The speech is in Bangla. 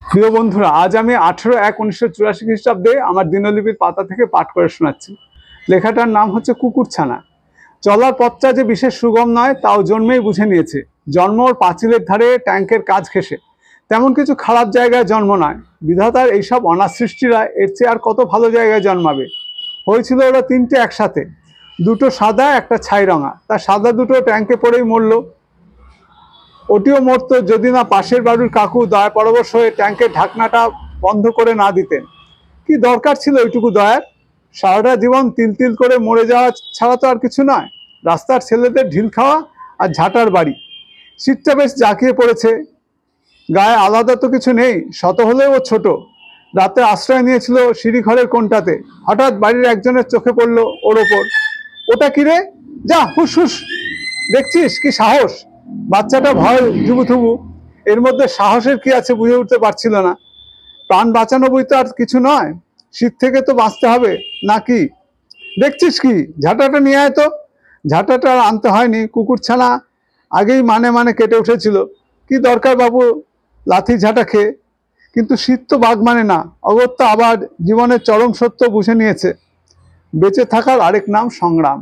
প্রিয় বন্ধুরা, আজ আমি 18/1/1984 খ্রিস্টাব্দে আমার দিনলিপির পাতা থেকে পাঠ করে শোনাচ্ছি। লেখাটার নাম হচ্ছে কুকুরছানা। চলার পথটা যে বিশেষ সুগম নয় তাও জন্মেই বুঝে নিয়েছে। জন্ম ওর পাঁচিলের ধারে ট্যাঙ্কের কাজ ঘেঁষে। তেমন কিছু খারাপ জায়গায় জন্ম নয়। বিধাতার এইসব অনাথ সৃষ্টিরা এর চেয়ে আর কত ভালো জায়গায় জন্মাবে। হয়েছিল ওরা তিনটে একসাথে, দুটো সাদা একটা ছাই রঙা। তার সাদা দুটো ট্যাঙ্কে পড়েই মরল। ওটিও মরতো যদি না পাশের বাড়ির কাকু দয়া পরবশ হয়ে ট্যাঙ্কের ঢাকনাটা বন্ধ করে না দিতেন। কি দরকার ছিল ওইটুকু দয়ার? সারাটা জীবন তিল তিল করে মরে যাওয়া ছাড়া তো আর কিছু নয়। রাস্তার ছেলেদের ঢিল খাওয়া আর ঝাঁটার বাড়ি। শীতটা বেশ জাঁকিয়ে পড়েছে। গায়ে আলাদা তো কিছু নেই, শত হলেও ও ছোট। রাতে আশ্রয় নিয়েছিল সিঁড়ি ঘরের কোণটাতে। হঠাৎ বাড়ির একজনের চোখে পড়লো ওর ওপর। ওটা কি রে? যা, হুস হুস। দেখছিস কি সাহস! বাচ্চাটা ভয় জুবুথুবু। এর মধ্যে সাহসের কি আছে বুঝে উঠতে পারছিল না। প্রাণ বাঁচানো বই তো আর কিছু নয়। শীত থেকে তো বাঁচতে হবে নাকি? দেখছিস কি, ঝাঁটাটা নিয়ে আয় তো। ঝাঁটাটা আর আনতে হয়নি, কুকুরছানা আগেই মানে মানে কেটে উঠেছিল। কি দরকার বাবু লাথি ঝাঁটা খেয়ে? কিন্তু শীত তো বাঘ মানে না। অগত্যা আবার জীবনের চরম সত্য বুঝে নিয়েছে। বেঁচে থাকার আরেক নাম সংগ্রাম।